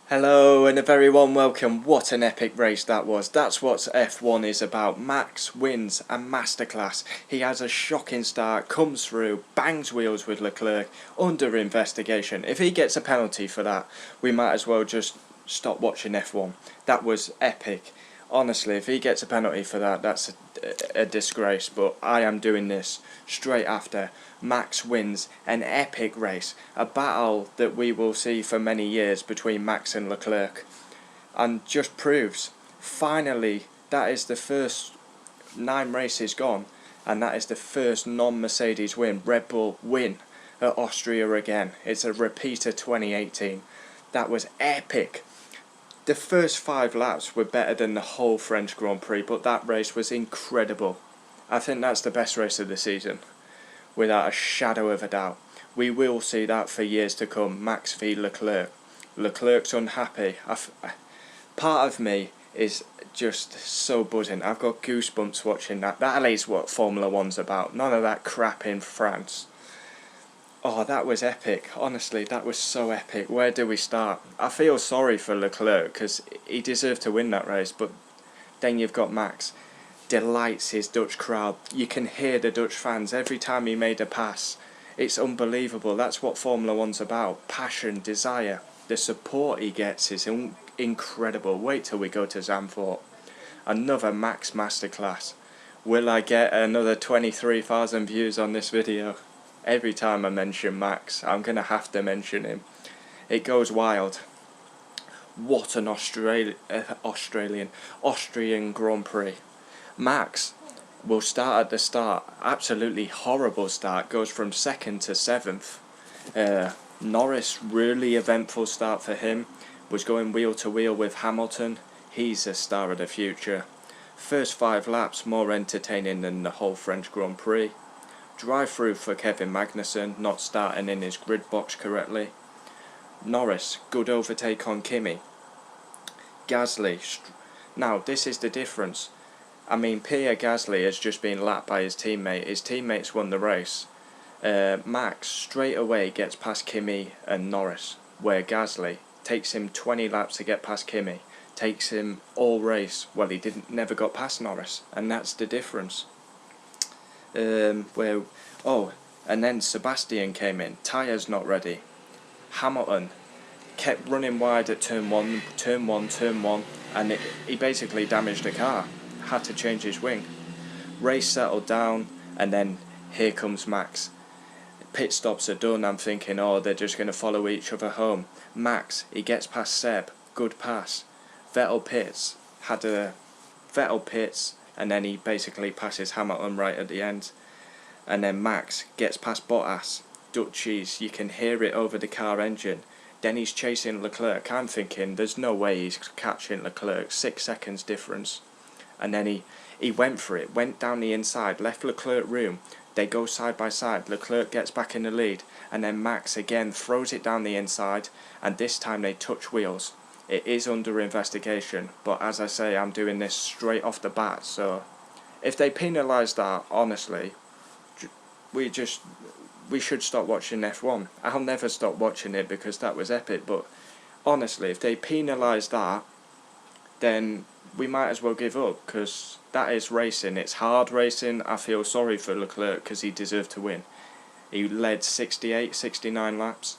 Hello and a very warm welcome. What an epic race that was. That's what F1 is about. Max wins a masterclass. He has a shocking start, comes through, bangs wheels with Leclerc, under investigation. If he gets a penalty for that, we might as well just stop watching F1. That was epic. Honestly, if he gets a penalty for that, that's a disgrace. But I am doing this straight after Max wins an epic race, a battle that we will see for many years between Max and Leclerc, and just proves, finally, that is the first 9 races gone, and that is the first non-Mercedes win, Red Bull win at Austria again. It's a repeat of 2018. That was epic. The first 5 laps were better than the whole French Grand Prix, but that race was incredible. I think that's the best race of the season, without a shadow of a doubt. We will see that for years to come, Max v Leclerc. Leclerc's unhappy. Part of me is just so buzzing. I've got goosebumps watching that. That is what Formula 1's about. None of that crap in France. Oh, that was epic. Honestly, that was so epic. Where do we start? I feel sorry for Leclerc because he deserved to win that race, but then you've got Max. Delights his Dutch crowd. You can hear the Dutch fans every time he made a pass. It's unbelievable. That's what Formula 1's about. Passion, desire. The support he gets is incredible. Wait till we go to Zandvoort. Another Max masterclass. Will I get another 23,000 views on this video? Every time I mention Max, I'm going to have to mention him. It goes wild. What an Austrian Grand Prix. Max will start at the start. Absolutely horrible start. Goes from 2nd to 7th. Norris, really eventful start for him. Was going wheel to wheel with Hamilton. He's a star of the future. First 5 laps more entertaining than the whole French Grand Prix. Drive through for Kevin Magnussen, not starting in his grid box correctly. Norris, good overtake on Kimi. Gasly, now this is the difference. I mean, Pierre Gasly has just been lapped by his teammate. His teammates won the race. Max straight away gets past Kimi and Norris, where Gasly takes him 20 laps to get past Kimi. Takes him all race. Well, he never got past Norris, and that's the difference. And then Sebastian came in. Tyres not ready. Hamilton kept running wide at turn one, and he basically damaged the car. Had to change his wing. Race settled down, and then here comes Max. Pit stops are done. I'm thinking, oh, they're just going to follow each other home. Max, he gets past Seb. Good pass. Vettel pits. And then he basically passes Hamilton right at the end. And then Max gets past Bottas. Dutchys, you can hear it over the car engine. Then he's chasing Leclerc. I'm thinking, there's no way he's catching Leclerc. 6 seconds difference. And then he went for it. Went down the inside. Left Leclerc room. They go side by side. Leclerc gets back in the lead. And then Max again throws it down the inside. And this time they touch wheels. It is under investigation, but as I say, I'm doing this straight off the bat, so if they penalise that, honestly, we should stop watching F1. I'll never stop watching it because that was epic, but honestly, if they penalise that, then we might as well give up, because that is racing. It's hard racing. I feel sorry for Leclerc because he deserved to win. He led 68, 69 laps.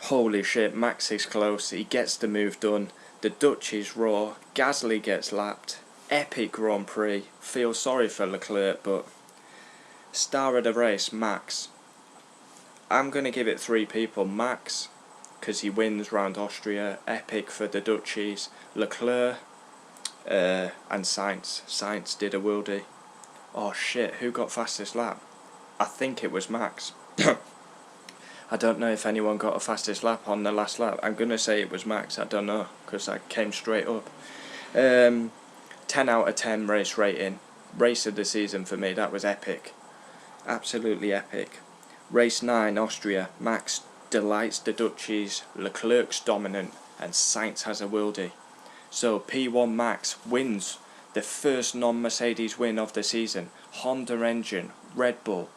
Holy shit, Max is close. He gets the move done. The Dutchys roar. Gasly gets lapped. Epic Grand Prix. Feel sorry for Leclerc, but star of the race, Max. I'm going to give it 3 people. Max, because he wins round Austria. Epic for the Dutchys. Leclerc and Sainz. Sainz did a worldie. Oh shit, who got fastest lap? I think it was Max. I don't know if anyone got a fastest lap on the last lap. I'm going to say it was Max. I don't know, because I came straight up. 10 out of 10 race rating. Race of the season for me. That was epic. Absolutely epic. Race 9, Austria. Max delights the Dutchies. Leclerc's dominant. And Sainz has a worldie. So P1 Max wins the first non-Mercedes win of the season. Honda engine. Red Bull.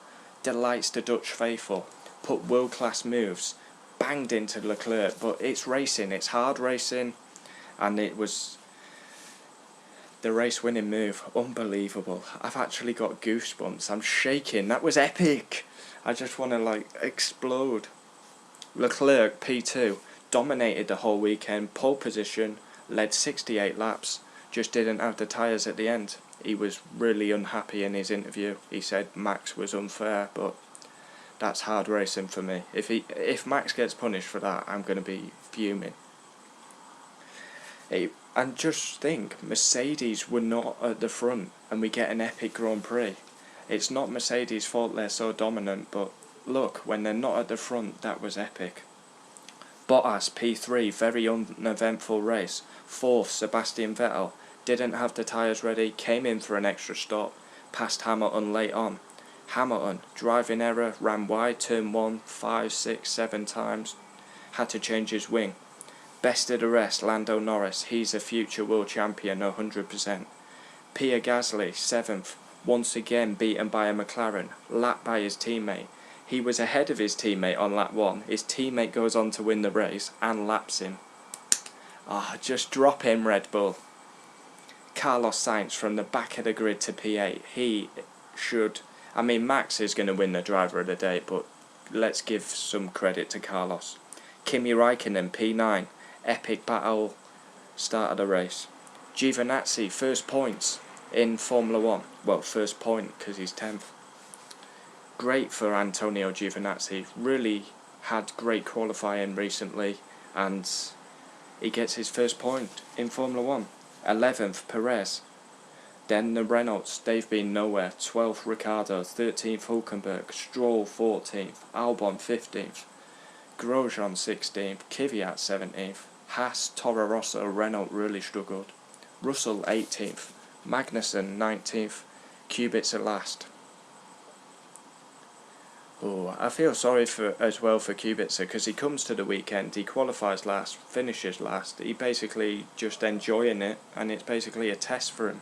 Delights the Dutch faithful. Put world-class moves. banged into Leclerc, but it's racing, it's hard racing, and it was the race-winning move. Unbelievable. I've actually got goosebumps. I'm shaking. That was epic. I just want to like explode. Leclerc P2 dominated the whole weekend. Pole position, led 68 laps. Just didn't have the tyres at the end. He was really unhappy in his interview. He said Max was unfair, but that's hard racing for me. If Max gets punished for that, I'm going to be fuming. And just think, Mercedes were not at the front, and we get an epic Grand Prix. It's not Mercedes' fault they're so dominant, but look, when they're not at the front, that was epic. Bottas P3, very uneventful race. 4th, Sebastian Vettel, didn't have the tyres ready, came in for an extra stop, passed Hamilton late on. Hamilton, driving error, ran wide, turn 1, 5, 6, 7 times, had to change his wing. Best of the rest, Lando Norris, he's a future world champion, 100%. Pierre Gasly, 7th, once again beaten by a McLaren, lapped by his teammate. He was ahead of his teammate on lap 1, his teammate goes on to win the race and laps him. Just drop him, Red Bull. Carlos Sainz from the back of the grid to P8, he should... Max is going to win the driver of the day, but let's give some credit to Carlos. Kimi Raikkonen, P9, epic battle, start of the race. Giovinazzi, first points in Formula 1. Well, first point because he's 10th. Great for Antonio Giovinazzi, really had great qualifying recently, and he gets his first point in Formula 1. 11th, Perez. Then the Renaults, they've been nowhere. 12th, Ricciardo. 13th, Hulkenberg. Stroll, 14th. Albon, 15th. Grosjean, 16th. Kvyat, 17th. Haas, Toro Rosso, Renault really struggled. Russell, 18th. Magnussen, 19th. Kubica last. I feel sorry as well for Kubica, because he comes to the weekend, he qualifies last, finishes last. He basically just enjoying it, and it's basically a test for him.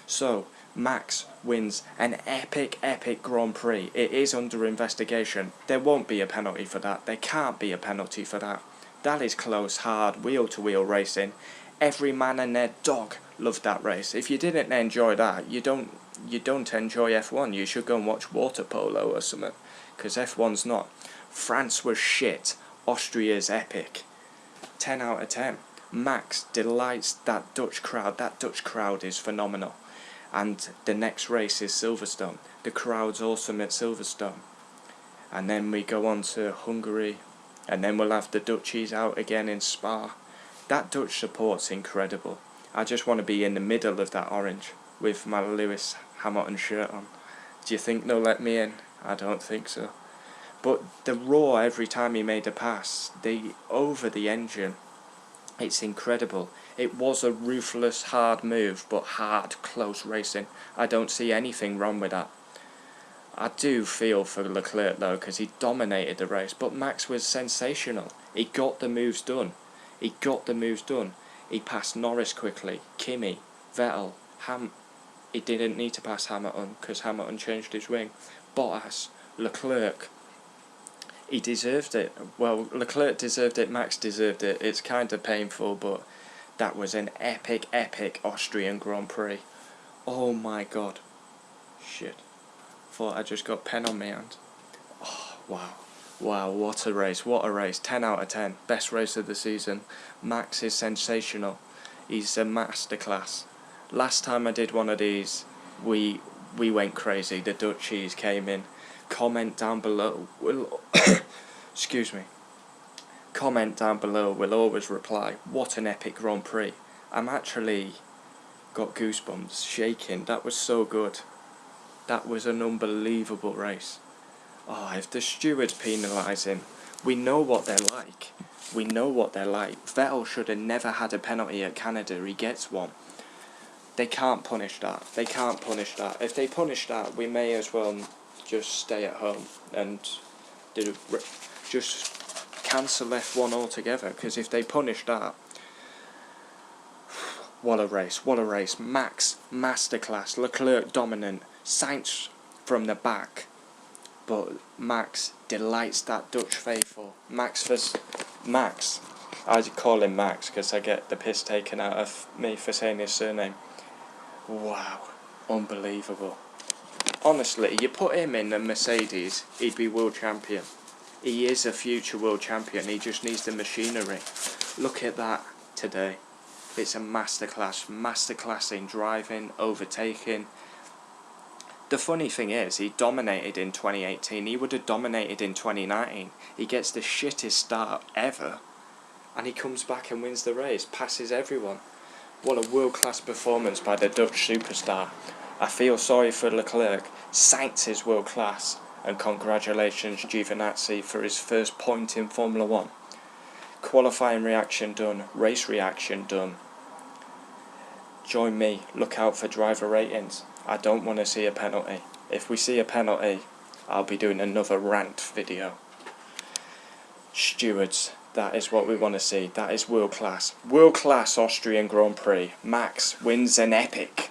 So, Max wins an epic Grand Prix. It is under investigation. There won't be a penalty for that. There can't be a penalty for that. That is close, hard, wheel-to-wheel racing. Every man and their dog loved that race. If you didn't enjoy that, you don't enjoy F1. You should go and watch water polo or something, because F1's not. France was shit. Austria's epic. 10 out of 10. Max delights that Dutch crowd. That Dutch crowd is phenomenal. And the next race is Silverstone. The crowd's awesome at Silverstone. And then we go on to Hungary. And then we'll have the Dutchys out again in Spa. That Dutch support's incredible. I just want to be in the middle of that orange with my Lewis Hamilton shirt on. Do you think they'll let me in? I don't think so. But the roar every time he made a pass, over the engine, it's incredible. It was a ruthless, hard move, but hard, close racing. I don't see anything wrong with that. I do feel for Leclerc though, because he dominated the race, but Max was sensational. He got the moves done. He passed Norris quickly, Kimi, Vettel, he didn't need to pass Hamilton because Hamilton changed his wing. Bottas, Leclerc, he deserved it. Well, Leclerc deserved it, Max deserved it. It's kind of painful, but that was an epic Austrian Grand Prix. Oh my god. Shit. Thought I just got pen on my hand. Oh, wow. Wow, what a race. 10 out of 10. Best race of the season. Max is sensational. He's a masterclass. Last time I did one of these, we went crazy. The Dutchys came in. Comment down below. Excuse me. Comment down below. We'll always reply. What an epic Grand Prix. I'm actually got goosebumps, shaking. That was so good. That was an unbelievable race. If the stewards penalise him, we know what they're like. Vettel should have never had a penalty at Canada. He gets one. They can't punish that. If they punish that, we may as well just stay at home and just cancel F1 altogether. Because if they punish that, what a race. Max, masterclass. Leclerc dominant. Sainz from the back. but Max delights that Dutch faithful. Max, I call him Max because I get the piss taken out of me for saying his surname. Wow, unbelievable. Honestly, you put him in a Mercedes, he'd be world champion. He is a future world champion, he just needs the machinery. Look at that today. It's a masterclass in driving, overtaking. The funny thing is, he dominated in 2018, he would have dominated in 2019. He gets the shittest start ever, and he comes back and wins the race, passes everyone. What a world-class performance by the Dutch superstar. I feel sorry for Leclerc. Sainz is world-class, and congratulations Giovinazzi for his first point in Formula 1. Qualifying reaction done, race reaction done. Join me, look out for driver ratings. I don't want to see a penalty. If we see a penalty, I'll be doing another rant video. Stewards, that is what we want to see. That is world class. World class Austrian Grand Prix. Max wins an epic.